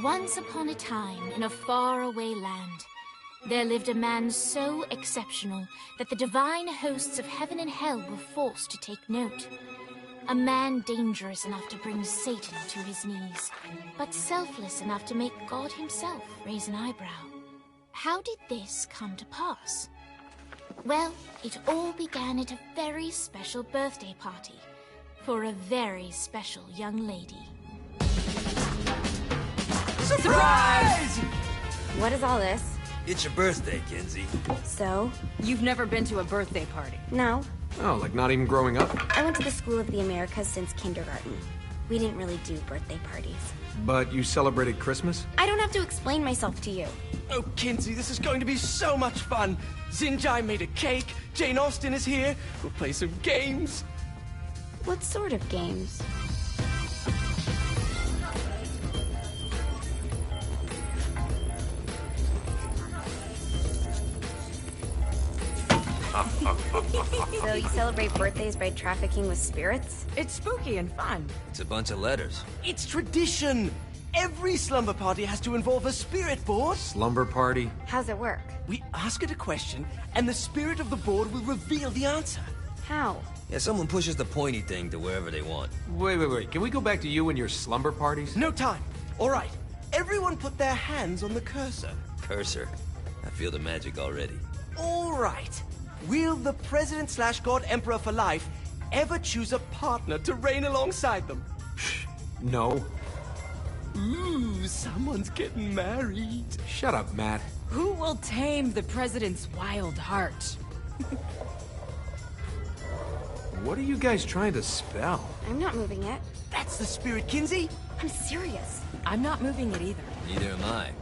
Once upon a time, in a faraway land, there lived a man so exceptional that the divine hosts of heaven and hell were forced to take note. A man dangerous enough to bring Satan to his knees, but selfless enough to make God himself raise an eyebrow. How did this come to pass? Well, it all began at a very special birthday party for a very special young lady. Surprise! What is all this? It's your birthday, Kinsey. So? You've never been to a birthday party? No. Oh, like not even growing up? I went to the School of the Americas since kindergarten. We didn't really do birthday parties. But you celebrated Christmas? I don't have to explain myself to you. Oh, Kinsey, this is going to be so much fun. Zinjai made a cake, Jane Austen is here, we'll play some games. What sort of games? So you celebrate birthdays by trafficking with spirits? It's spooky and fun. It's a bunch of letters. It's tradition. Every slumber party has to involve a spirit board. Slumber party? How's it work? We ask it a question, and the spirit of the board will reveal the answer. How? Yeah, someone pushes the pointy thing to wherever they want. Wait. Can we go back to you and your slumber parties? No time. All right. Everyone put their hands on the cursor. Cursor. I feel the magic already. All right. Will the President/God Emperor for life ever choose a partner to reign alongside them? No. Ooh, someone's getting married. Shut up, Matt. Who will tame the president's wild heart? What are you guys trying to spell? I'm not moving it. That's the spirit, Kinsey. I'm serious. I'm not moving it either. Neither am I.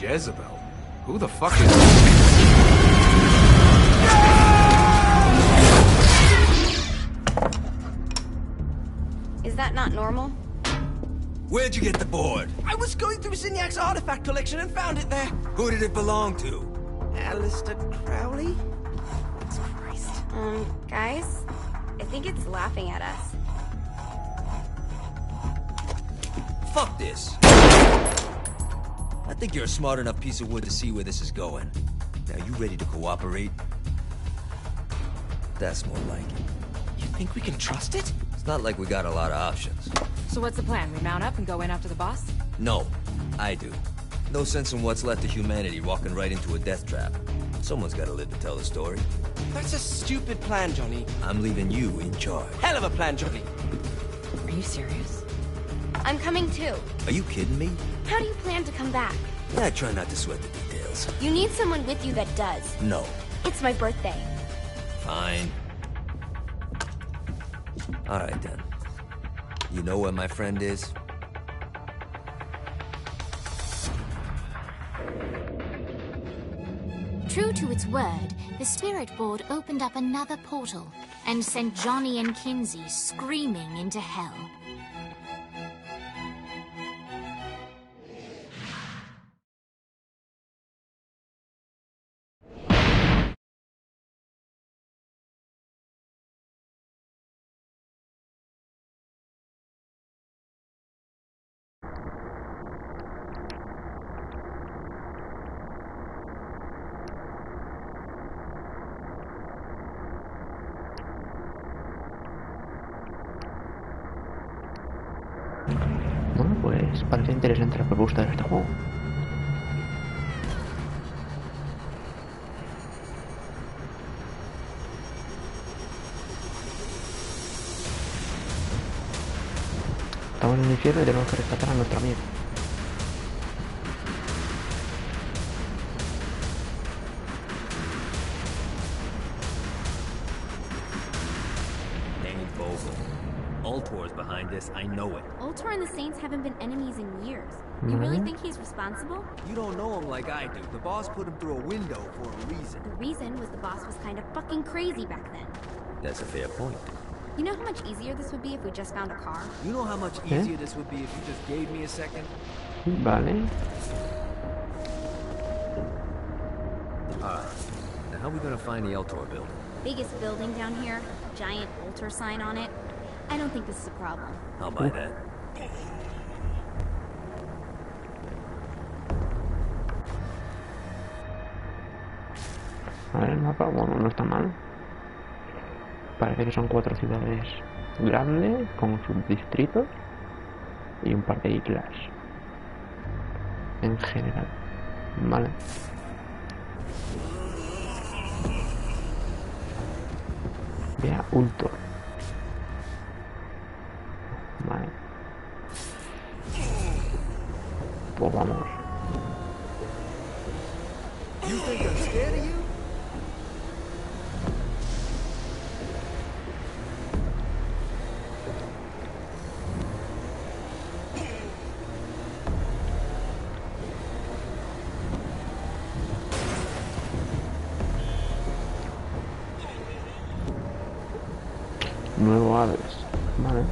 Jezebel? Who the fuck is... Is that not normal? Where'd you get the board? I was going through Signac's artifact collection and found it there. Who did it belong to? Alistair Crowley? Christ. Guys? I think it's laughing at us. Fuck this. I think you're a smart enough piece of wood to see where this is going. Now, you ready to cooperate? That's more like it. You think we can trust it? It's not like we got a lot of options. So what's the plan? We mount up and go in after the boss? No, I do. No sense in what's left of humanity walking right into a death trap. Someone's gotta live to tell the story. That's a stupid plan, Johnny. I'm leaving you in charge. Hell of a plan, Johnny. Are you serious? I'm coming too. Are you kidding me? How do you plan to come back? Yeah, I try not to sweat the details. You need someone with you that does. No. It's my birthday. Fine. Alright then. You know where my friend is? True to its word, the spirit board opened up another portal and sent Johnny and Kinsey screaming into hell. Bueno, pues parece interesante la propuesta de este juego. Estamos en el infierno y tenemos que rescatar a nuestro amigo. Ultor's behind this, I know it. Ultor and the Saints haven't been enemies in years. You really think he's responsible? You don't know him like I do. The boss put him through a window for a reason. The reason was the boss was kind of fucking crazy back then. That's a fair point. You know how much easier this would be if we just found a car? You know how much easier this would be if you just gave me a second? Vale. Alright. Now how are we gonna find the Ultor building? Biggest building down here, giant Ultor sign on it. I don't think this is a problem. I'll buy that. A ver el mapa, bueno, no está mal. Parece que son 4 ciudades grandes con sus distritos y un par de islas en general. Vale. Vea Ultor. Vale. Pues vamos. You think I'm scared of you? Nuevo Aves. Vale.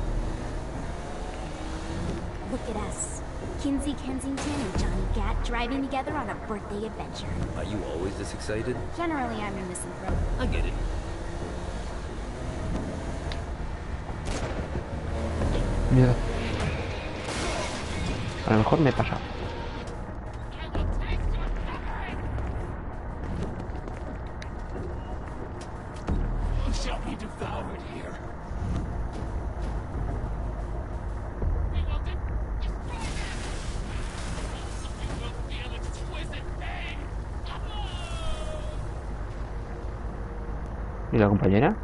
Look at us. Kinsey Kensington and Johnny Gat driving together on a birthday adventure. Are you always this excited? Generally, I'm a misanthrope. I get it. Mierda. A lo mejor me he pasado. ¿Y la compañera?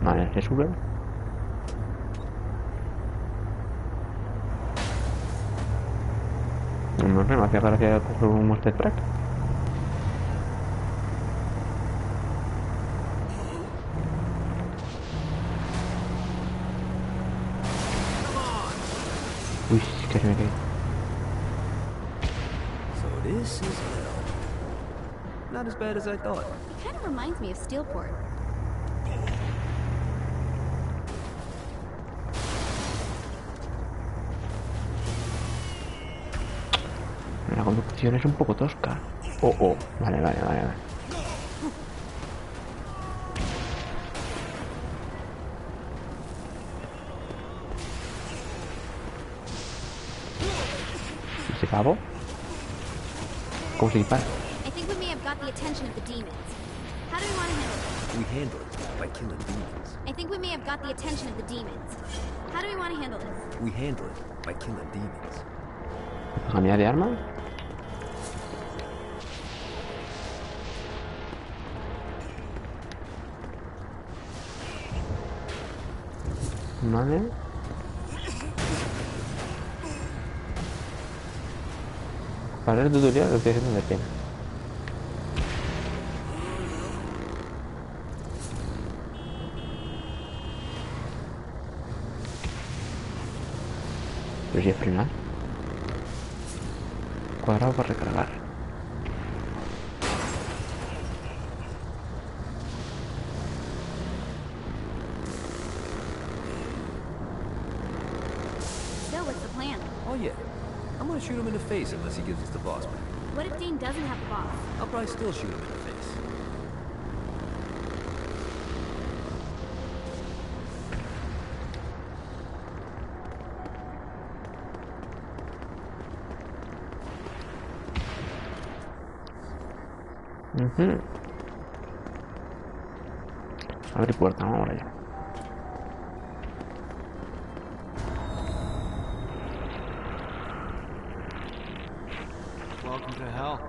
Vale, se sube. No sé, me hacía gracia coger un monster track. Uy, que se me cae. So this is hell. Not as bad as I thought. It kind of reminds me of Steelport. La conducción es un poco tosca. Oh, oh. Vale, vale, vale, vale. ¿Y ese pavo? ¿Cómo se dispara? I think we may have got the attention of the demons. How do we want to handle this? We handle it by killing demons. I think we may have got the attention of the demons. How do we want to handle this? We handle it by killing demons. ¿Cambiar de arma? Vale. Para el tutorial lo estoy haciendo de pena. Pero si es frenar. Cuadrado para recargar. So, what's the plan? Oh yeah. I'm gonna shoot him in the face unless he gives us the boss back. What if Dean doesn't have the boss? I'll probably still shoot him in the face. Abre puerta, vamos allá. Welcome to hell.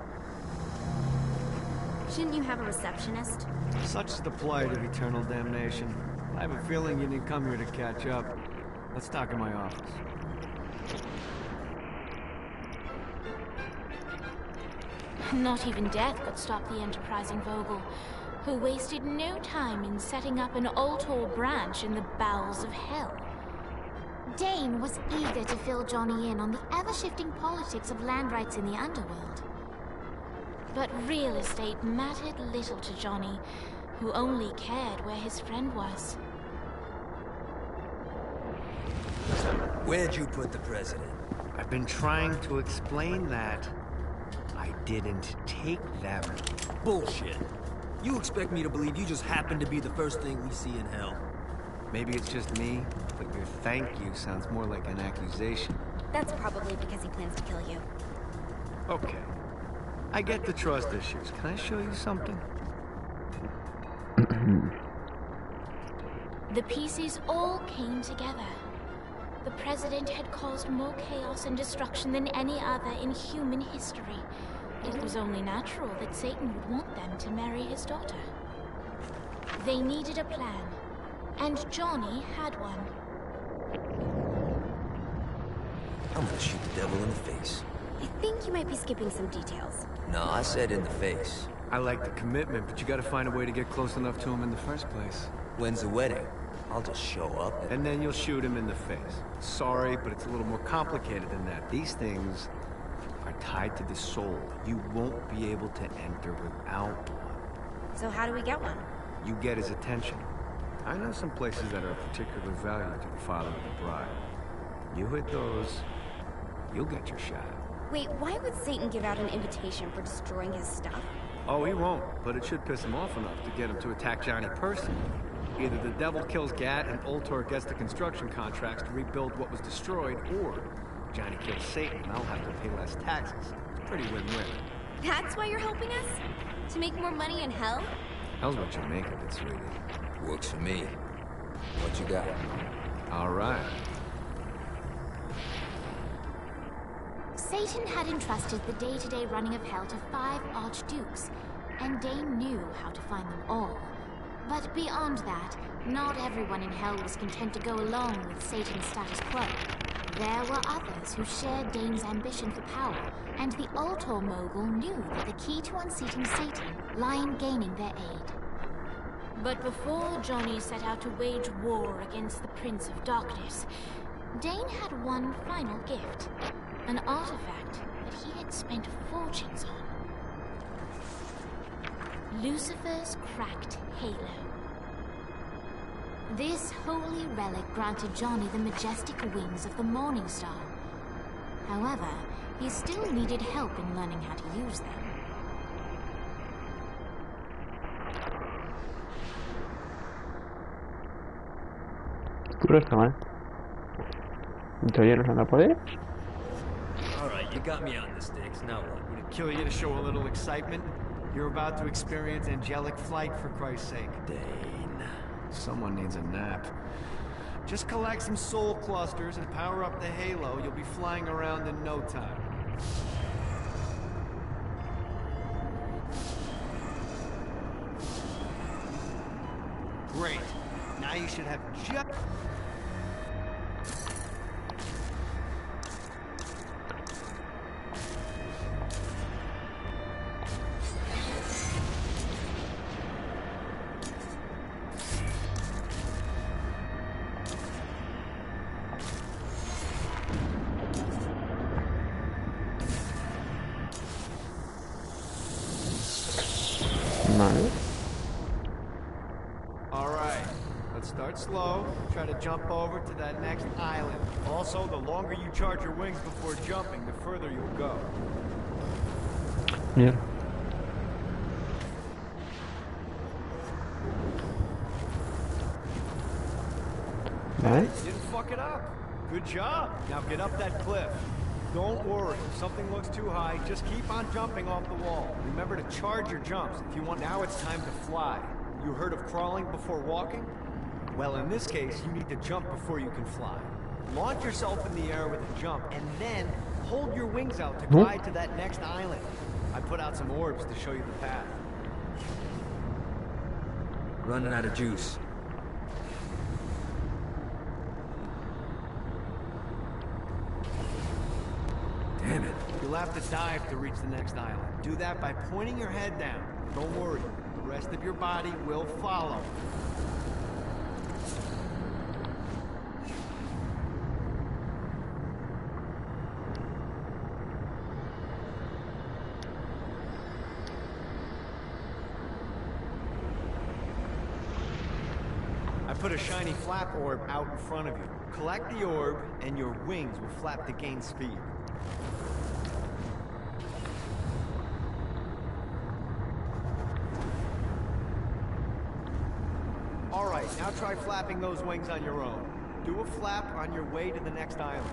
Shouldn't you have a receptionist? Such is the plight of eternal damnation. I have a feeling you didn't come here to catch up. Let's talk in my office. Not even death could stop the enterprising Vogel, who wasted no time in setting up an Altor branch in the bowels of hell. Dane was eager to fill Johnny in on the ever-shifting politics of land rights in the underworld. But real estate mattered little to Johnny, who only cared where his friend was. Where'd you put the president? I've been trying to explain that. I didn't take them. Bullshit. You expect me to believe you just happened to be the first thing we see in hell? Maybe it's just me, but your thank you sounds more like an accusation. That's probably because he plans to kill you. Okay. I get the trust issues. Can I show you something? The pieces all came together. The president had caused more chaos and destruction than any other in human history. It was only natural that Satan would want them to marry his daughter. They needed a plan, and Johnny had one. I'm gonna shoot the devil in the face. I think you might be skipping some details. No, I said in the face. I like the commitment, but you gotta find a way to get close enough to him in the first place. When's the wedding? I'll just show up And then you'll shoot him in the face. Sorry, but it's a little more complicated than that. These things are tied to the soul. You won't be able to enter without one. So how do we get one? You get his attention. I know some places that are of particular value to the father of the bride. You hit those, you'll get your shot. Wait, why would Satan give out an invitation for destroying his stuff? Oh, he won't, but it should piss him off enough to get him to attack Johnny personally. Either the devil kills Gat and Ultor gets the construction contracts to rebuild what was destroyed, or Johnny kills Satan and I'll have to pay less taxes. It's pretty win-win. That's why you're helping us? To make more money in hell? Hell's what you make of it, sweetie. Works for me. What you got? All right. Satan had entrusted the day-to-day running of hell to 5 archdukes, and Dane knew how to find them all. But beyond that, not everyone in hell was content to go along with Satan's status quo. There were others who shared Dane's ambition for power, and the Ultor mogul knew that the key to unseating Satan lay in gaining their aid. But before Johnny set out to wage war against the Prince of Darkness, Dane had one final gift, an artifact that he had spent fortunes on. Lucifer's cracked halo. This holy relic granted Johnny the majestic wings of the Morning Star. However, he still needed help in learning how to use them. Tú no está mal. ¿Todavía nos anda poderes? Alright, you got me on the sticks. Now what? Would it kill you to show a little excitement? You're about to experience angelic flight, for Christ's sake. Dane. Someone needs a nap. Just collect some soul clusters and power up the halo. You'll be flying around in no time. Great. Now you should have just... Vale. Alright, let's start slow. Try to jump over to that next island. Also, the longer you charge your wings before jumping, the further you'll go. Mierda. Vale. Didn't fuck it up. Good job. Now get up that cliff. Don't worry. If something looks too high, just keep on jumping off the wall. Remember to charge your jumps if you want. Now it's time to fly. You heard of crawling before walking? Well, in this case, you need to jump before you can fly. Launch yourself in the air with a jump, and then hold your wings out to glide to that next island. I put out some orbs to show you the path. Running out of juice. Damn it. You'll have to dive to reach the next island. Do that by pointing your head down. Don't worry, the rest of your body will follow. put a shiny flap orb out in front of you. Collect the orb, and your wings will flap to gain speed. Alright, now try flapping those wings on your own. Do a flap on your way to the next island.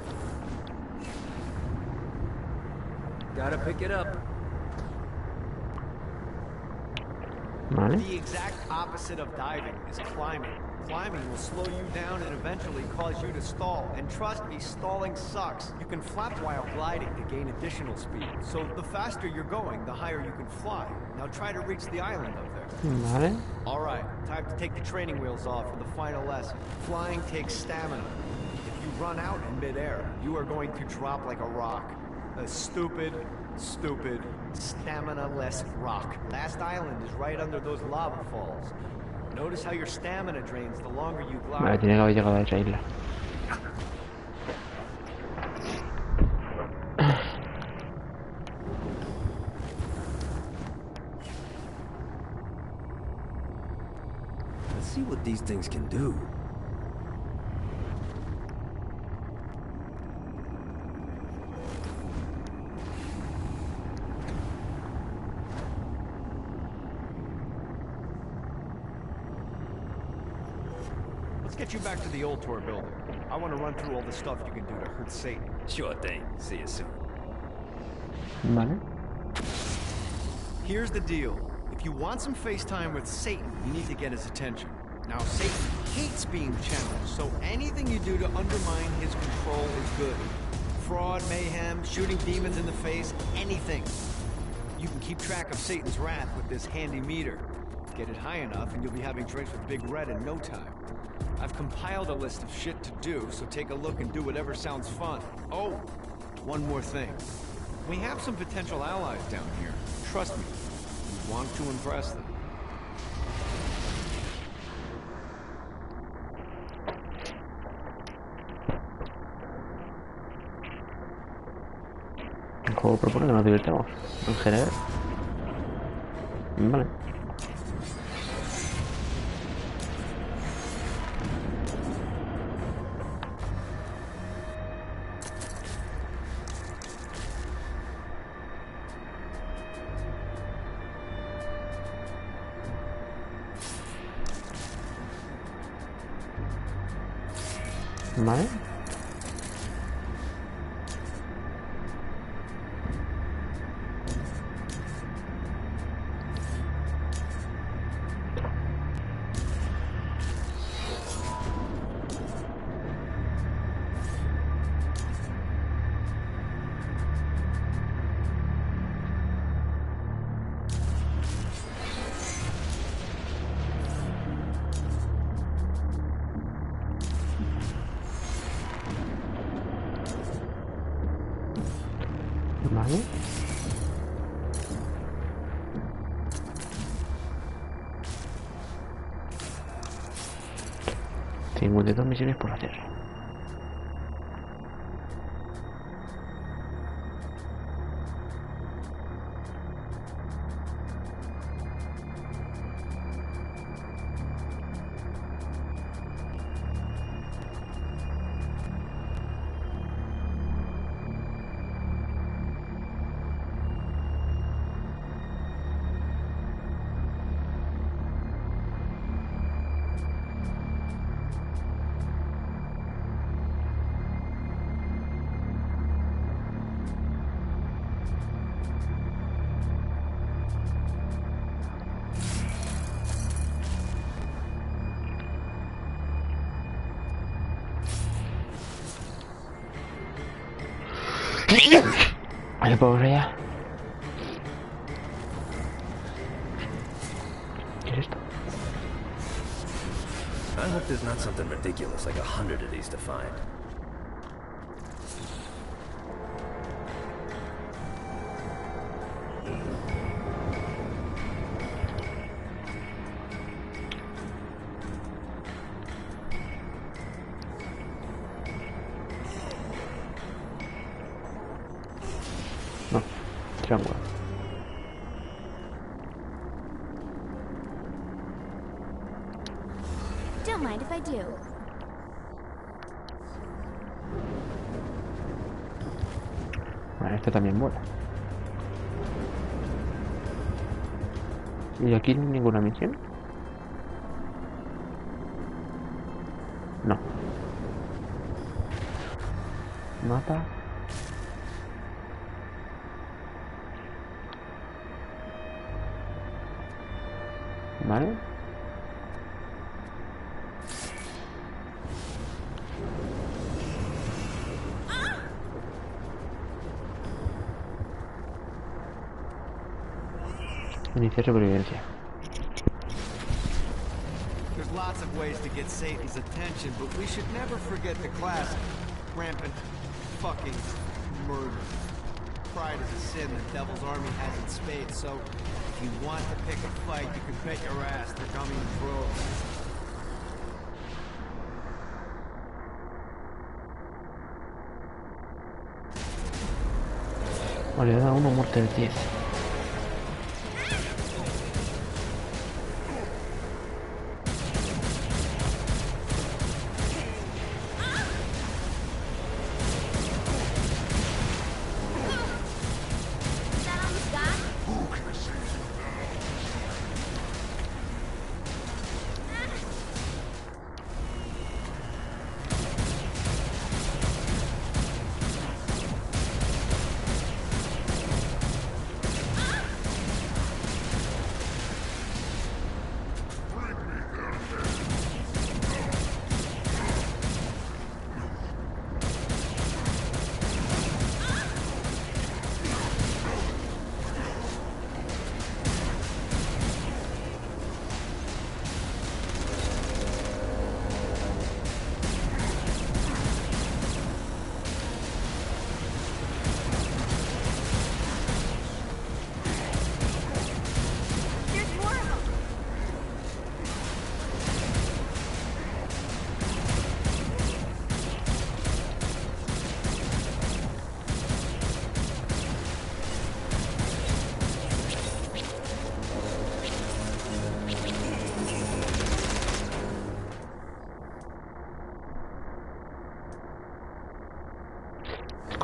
Gotta pick it up. Vale. The exact opposite of diving is climbing. Climbing will slow you down and eventually cause you to stall. And trust me, stalling sucks. You can flap while gliding to gain additional speed. So the faster you're going, the higher you can fly. Now try to reach the island up there. Vale. Alright, time to take the training wheels off for the final lesson. Flying takes stamina. If you run out in midair, you are going to drop like a rock. A stupid, stamina-less rock. Last island is right under those lava falls. Notice how your stamina drains the longer you glide. Vale, tiene que haber llegado a esa isla. Let's see what these things can do. Let's get you back to the old tour building. I want to run through all the stuff you can do to hurt Satan. Sure thing. See you soon. Vale. Here's the deal. If you want some FaceTime with Satan, you need to get his attention. Now, Satan hates being challenged, so anything you do to undermine his control is good. Fraud, mayhem, shooting demons in the face, anything. You can keep track of Satan's wrath with this handy meter. Get it high enough and you'll be having drinks with Big Red in no time. I've compiled a list of shit to do, so take a look and do whatever sounds fun. Oh, one more thing. We have some potential allies down here. Trust me, we want to impress them. El juego propone que nos divirtamos, en general. Vale. Vale. Vale. Tengo 52 misiones por hacer. Vale, pues ya. ¿Qué es esto? I hope there's not something ridiculous like 100 of these to find. No, triángulo. Don't mind if I do. Vale, este también vuela. ¿Y aquí no hay ninguna misión? No. Mapa. Vale. Iniciar supervivencia. There's lots of ways to get Satan's attention, but we should never forget the classic. Rampant fucking murder. Pride is a sin the Devil's Army has in spades, so if you want to pick a fight, you can bet your ass they're coming in droves. Oleada 1, muerte de 10.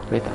Escopeta.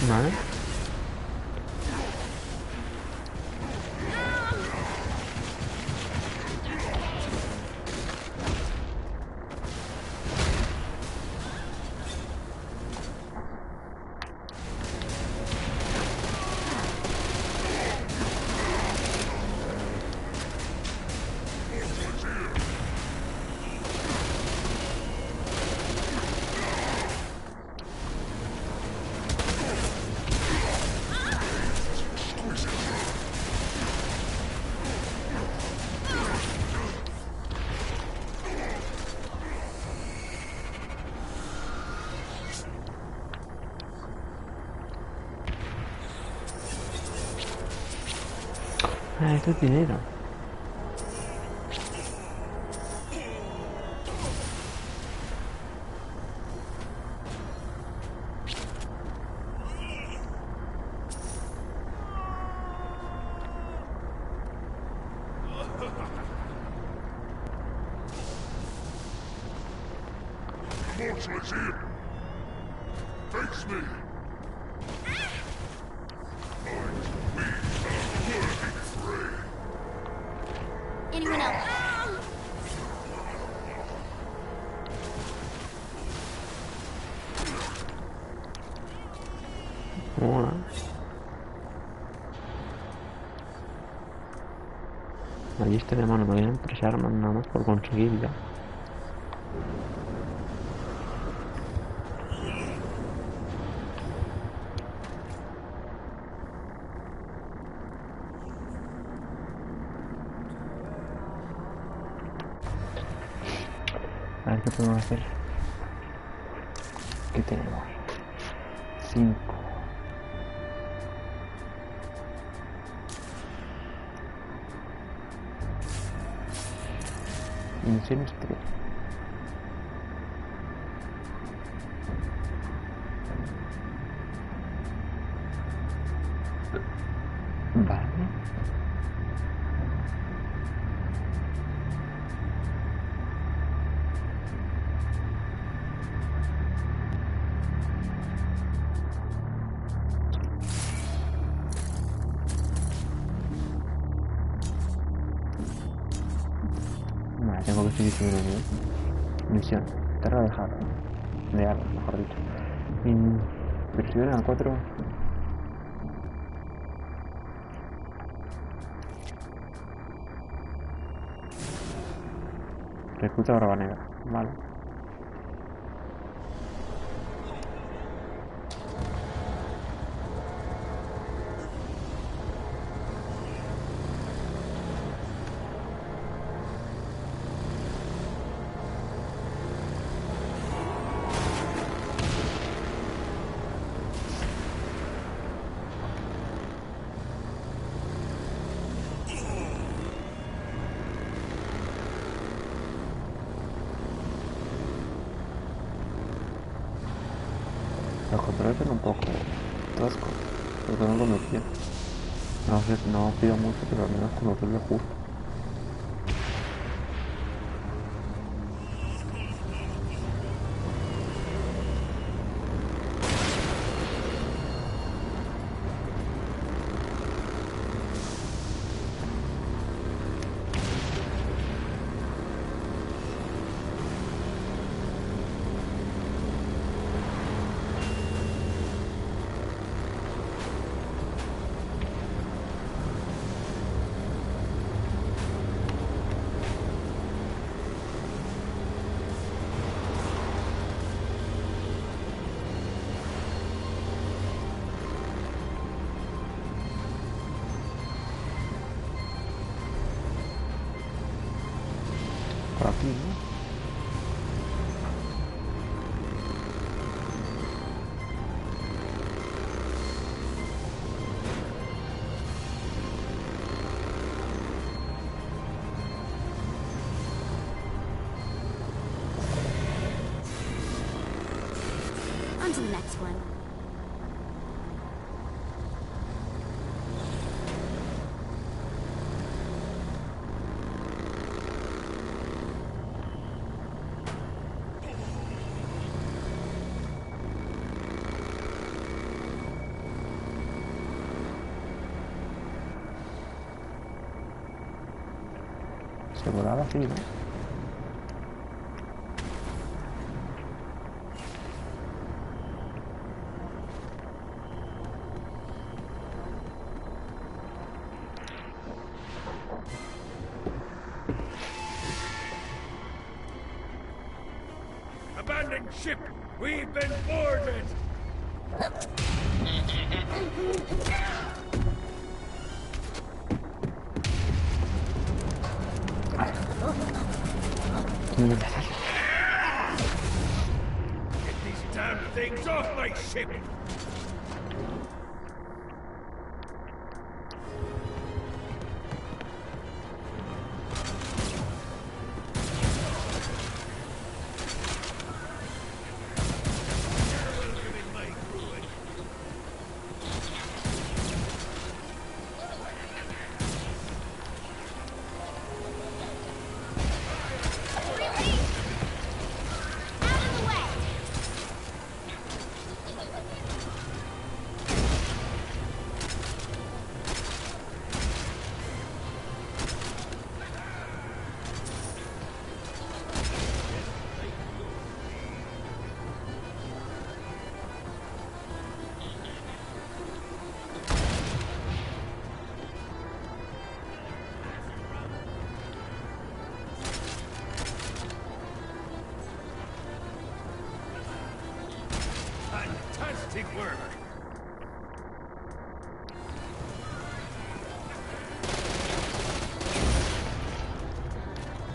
Vale. Ah, esto es dinero. Anyone else? Mola. Allí está de mano, me vienen 3 armas nada más por conseguirla. A ver qué podemos hacer. ¿Qué tenemos? 5. Misiones 3. Vale. Vale, tengo que seguir subiendo nivel. Misión. Terra de armas, mejor dicho. Versión a 4. Recluta barba negra. Vale. Los controles son un poco toscos, porque no lo metí. No sé, no pido mucho, pero al menos con lo que es justo. Por aquí, ¿no? On to the next one. Se volaba así, ¿no? Abandon ship! We've been boarded! Get these damn things off my ship! Fantastic work!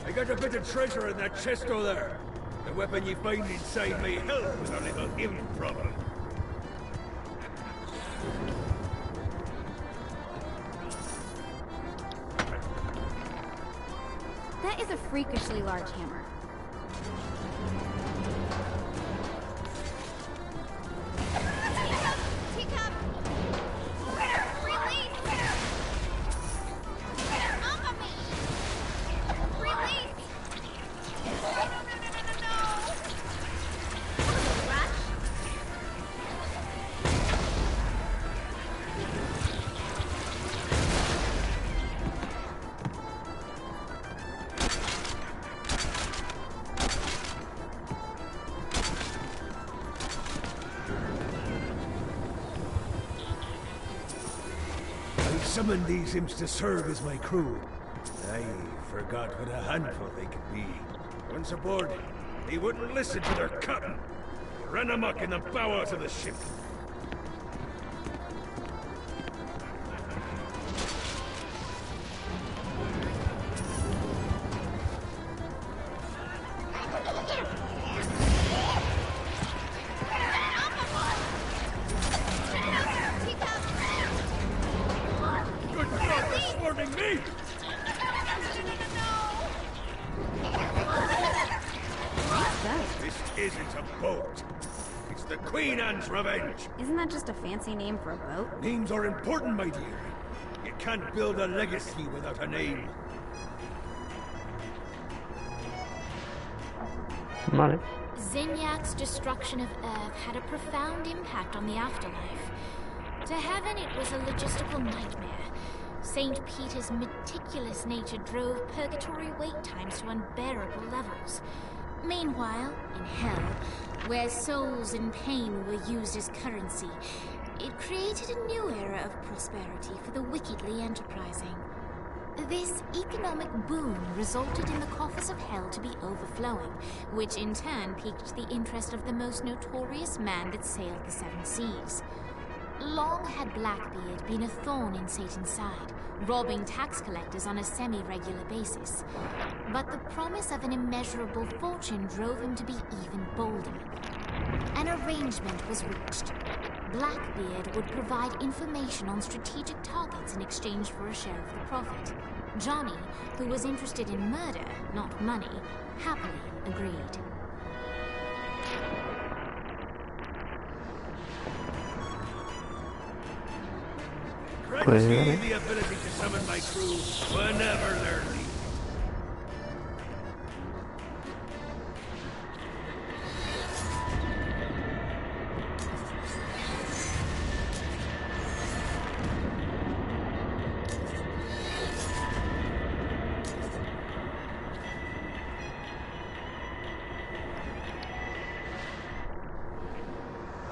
I got a bit of treasure in that chest over there. The weapon you find inside may help with our little imp problem. That is a freakishly large hammer. Teacup! Release! Off of me! Release! No! Rush? Summoned these imps to serve as my crew. I forgot what a handful they could be. Once aboard, they wouldn't listen to their cotton. They ran amok in the bowels of the ship. Revenge. Isn't that just a fancy name for a boat? Names are important, my dear. You can't build a legacy without a name. Vale. Zinyak's destruction of Earth had a profound impact on the afterlife. To heaven, it was a logistical nightmare. St. Peter's meticulous nature drove purgatory wait times to unbearable levels. Meanwhile, in hell, where souls in pain were used as currency, it created a new era of prosperity for the wickedly enterprising. This economic boom resulted in the coffers of hell to be overflowing, which in turn piqued the interest of the most notorious man that sailed the seven seas. Long had Blackbeard been a thorn in Satan's side, robbing tax collectors on a semi-regular basis. But the promise of an immeasurable fortune drove him to be even bolder. An arrangement was reached. Blackbeard would provide information on strategic targets in exchange for a share of the profit. Johnny, who was interested in murder, not money, happily agreed. Grant me the ability to summon my crew whenever they're needed.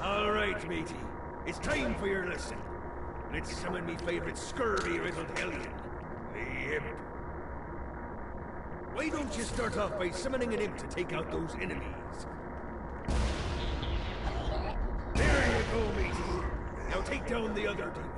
All right, matey. It's time for your lesson. Let's summon me favorite scurvy-riddled hellion, the imp. Why don't you start off by summoning an imp to take out those enemies? There you go, matey. Now take down the other demon.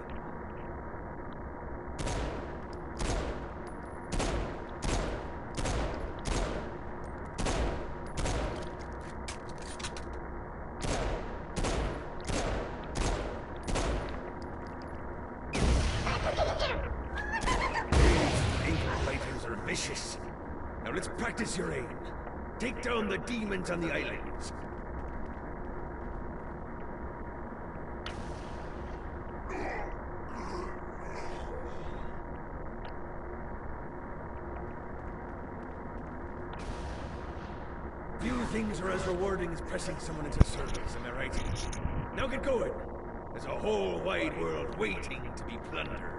Vicious. Now let's practice your aim. Take down the demons on the islands. Few things are as rewarding as pressing someone into service, am I right? Now get going. There's a whole wide world waiting to be plundered.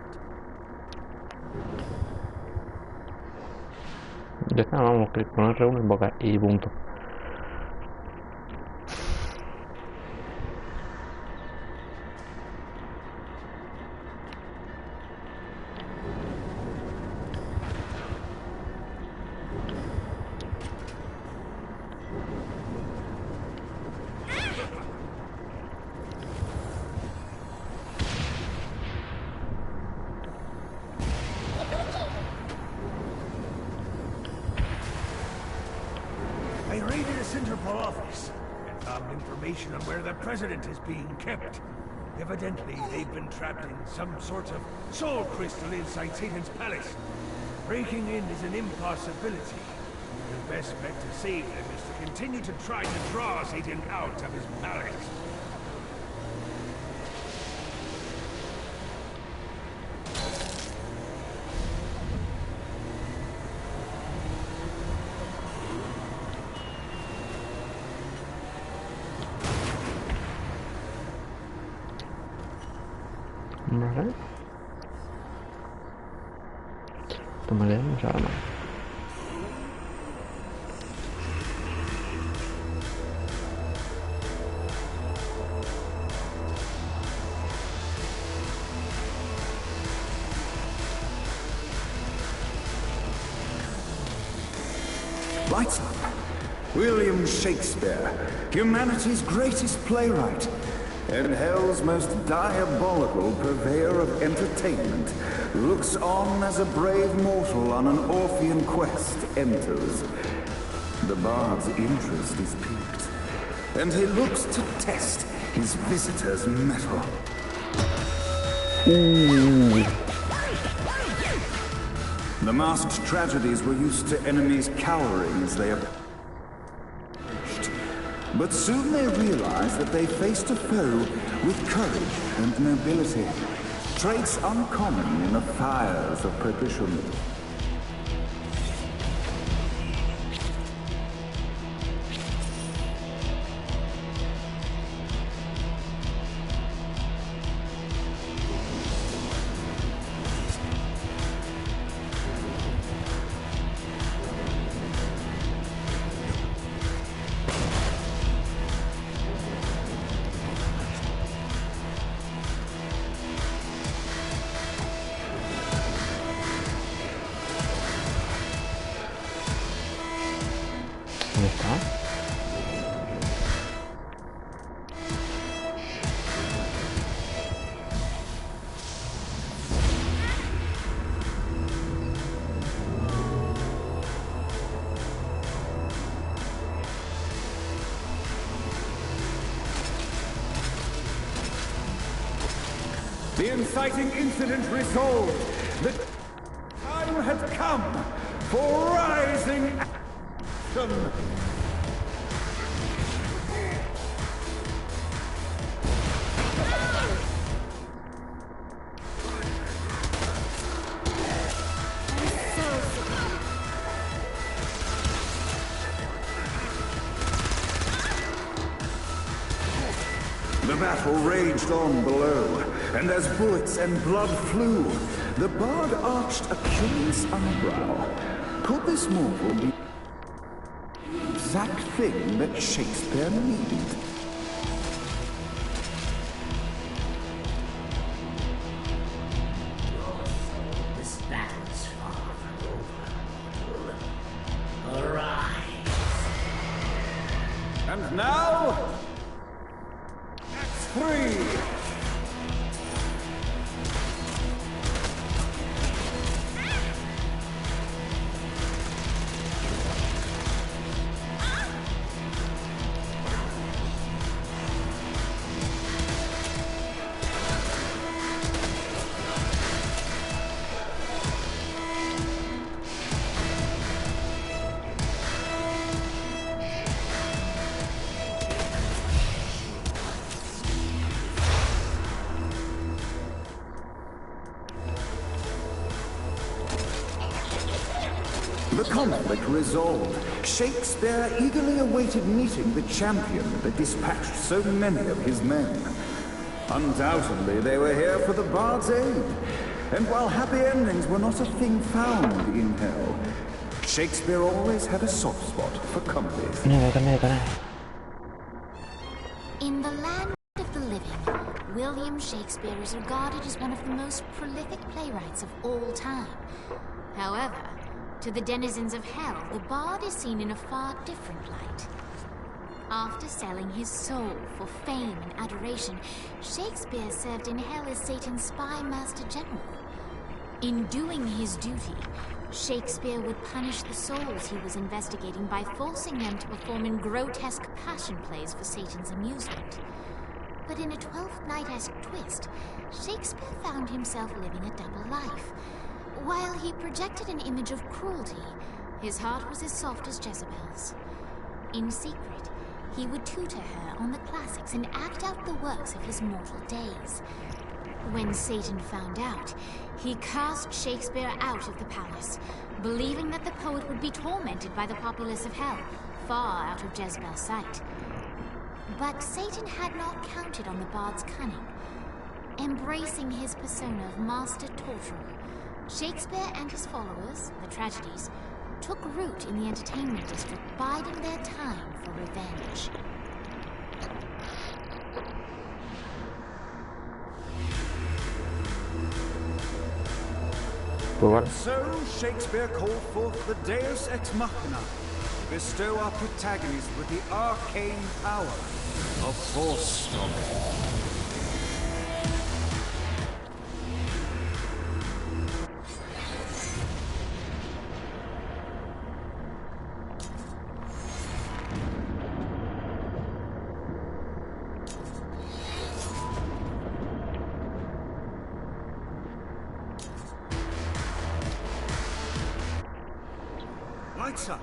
Ya está, vamos, clic con R1 invocar y punto. information on where the president is being kept. Evidently, they've been trapped in some sort of soul crystal inside Satan's palace. Breaking in is an impossibility. The best bet to save them is to continue to try to draw Satan out of his palace. Vale. Tomaremos arma. Lights up. William Shakespeare, humanity's greatest playwright, and hell's most diabolical purveyor of entertainment, looks on as a brave mortal on an Orphean quest enters. The bard's interest is piqued, and he looks to test his visitor's mettle. The masked tragedies were used to enemies cowering as they approached. But soon they realized that they faced a foe with courage and nobility, traits uncommon in the fires of perdition. ¿Dónde está? The inciting incident resolved. The time had come for rising action. The battle raged on below, and as bullets and blood flew, the bard arched a curious eyebrow. Could this mortal be the exact thing that Shakespeare needed? This battle's far from over. Arise. And now, Act 3. The conflict resolved. Shakespeare eagerly awaited meeting the champion that dispatched so many of his men. Undoubtedly, they were here for the bard's aid. And while happy endings were not a thing found in hell, Shakespeare always had a soft spot for comedies. In the land of the living, William Shakespeare is regarded as one of the most prolific playwrights of all time. However, to the denizens of hell, the bard is seen in a far different light. After selling his soul for fame and adoration, Shakespeare served in hell as Satan's spy master general. In doing his duty, Shakespeare would punish the souls he was investigating by forcing them to perform in grotesque passion plays for Satan's amusement. But in a Twelfth Night-esque twist, Shakespeare found himself living a double life. While he projected an image of cruelty, his heart was as soft as Jezebel's. In secret, he would tutor her on the classics and act out the works of his mortal days. When Satan found out, he cast Shakespeare out of the palace, believing that the poet would be tormented by the populace of hell, far out of Jezebel's sight. But Satan had not counted on the bard's cunning. Embracing his persona of master torturer, Shakespeare and his followers, the tragedies, took root in the entertainment district, biding their time for revenge. So Shakespeare called forth the Deus Ex Machina to bestow our protagonist with the arcane power of force stomping. Lights up.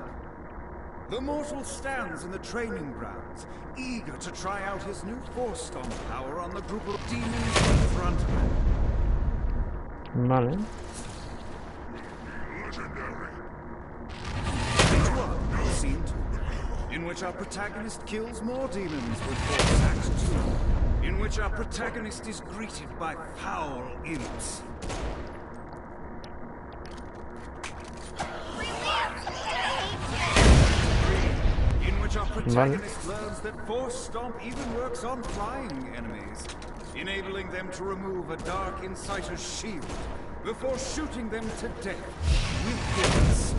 The mortal stands in the training grounds, eager to try out his new force stomp power on the group of demons in front of him. Vale. Stage 1, Scene 2, in which our protagonist kills more demons with force. Act 2, in which our protagonist is greeted by foul imps. Our protagonist learns that Force Stomp even works on flying enemies, enabling them to remove a Dark Inciter's shield before shooting them to death with bullets.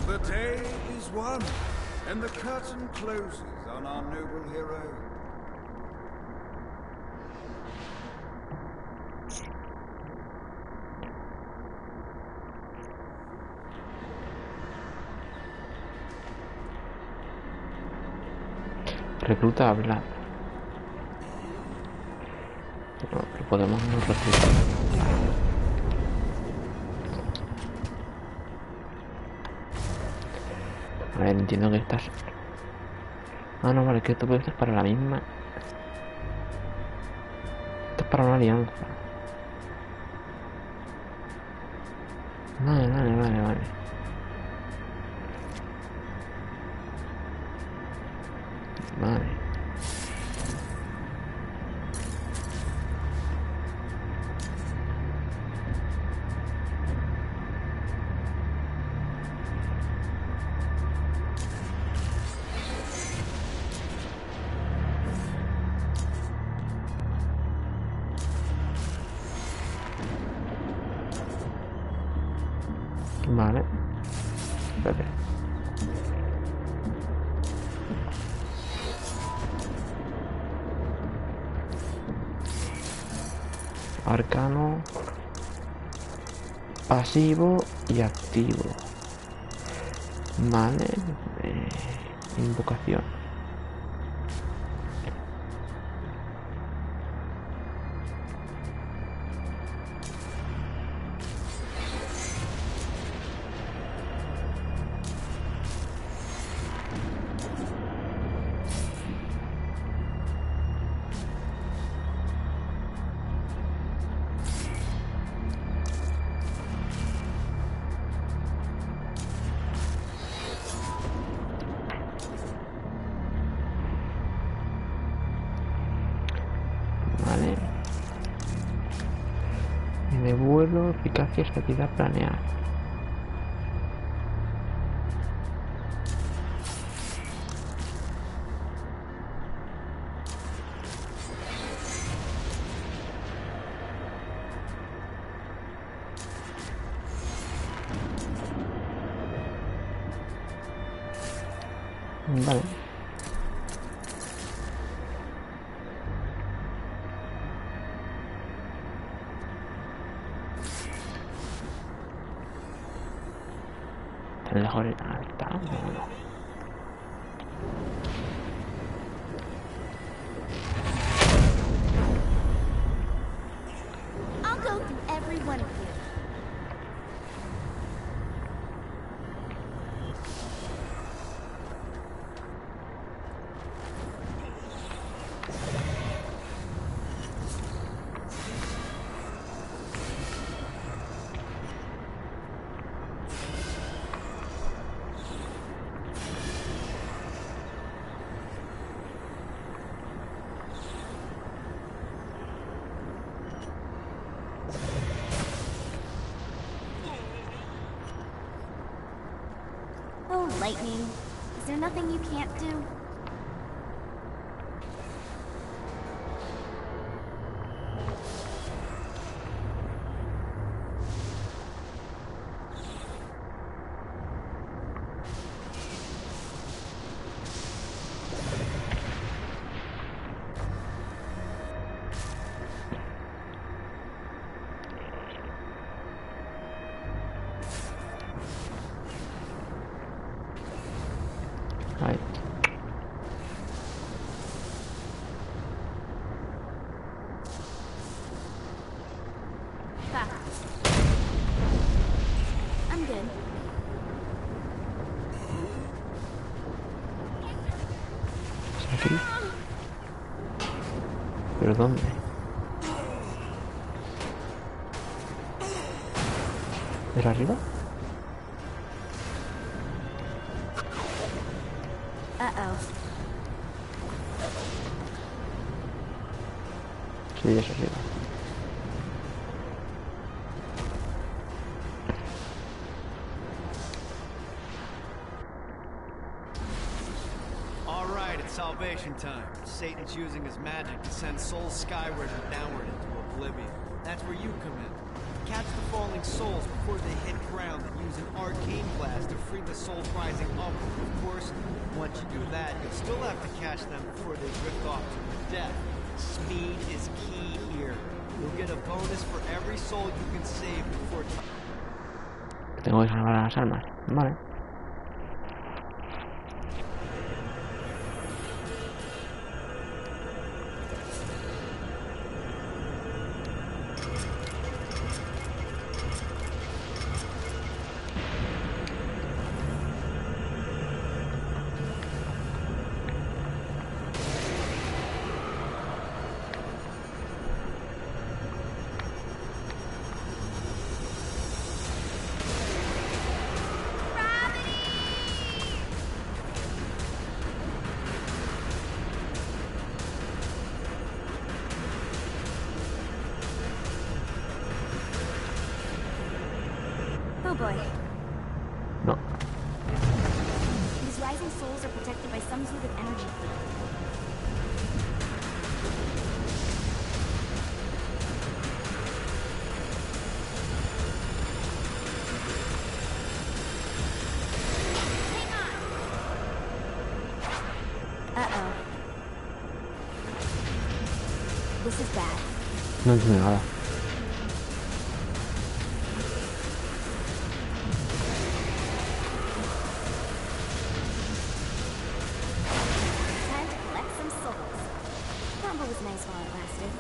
The day is won, and the curtain closes on our noble hero. Recluta a Vlad. No, pero podemos no reclutar. A ver, entiendo que estás... Ah, no, vale, que esto es para la misma. Esto es para una alianza. Vale. Vale. Vale. Espérate. Arcano, pasivo y activo. Vale. Invocación. De vuelo, eficacia, estabilidad, planear. Vale. le dejo ir. Ahí está. No. I'll go through every one of you. Oh, Lightning. Is there nothing you can't do? Ahí. Back. I'm good. ¿Aquí? ¿Pero dónde? ¿Es arriba? Uh-oh. Sí, es arriba. All right, it's salvation time. Satan's using his magic to send souls skyward and downward into oblivion. That's where you come in. Catch the falling souls before they hit ground and use an arcane blast to free the souls rising up. Of course, once you do that, you'll still have to catch them before they drift off to death. Speed is key here. You'll get a bonus for every soul you can save before... Tengo que salvar a las almas. Vale. Oh boy. No. These rising souls are protected by some sort of energy field. Uh-oh. This is bad. No entiendo nada. Time to collect some souls. Rumble was nice while it lasted.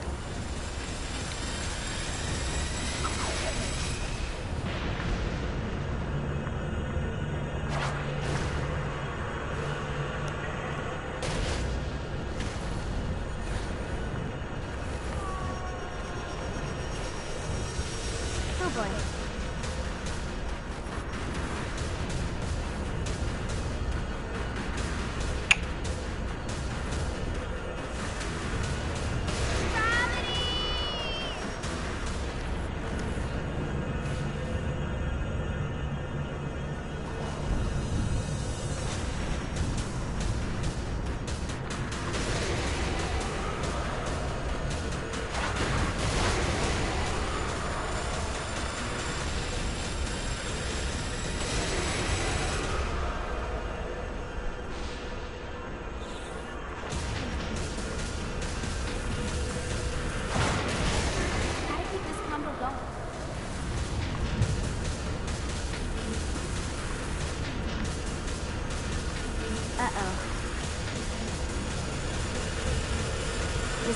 Oh boy.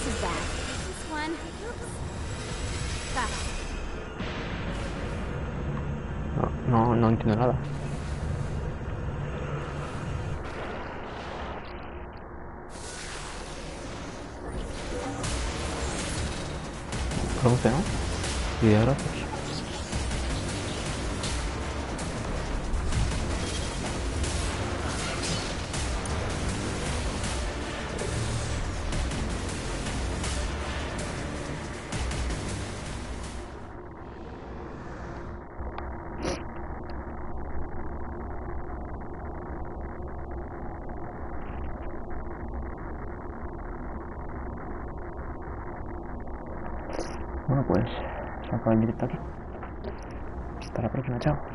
this is bad. This one. Oops. Stop. No entiendo nada. Produce, ¿no? Y de gracias. Bueno, pues se acaba el directo aquí. Hasta la próxima, chao.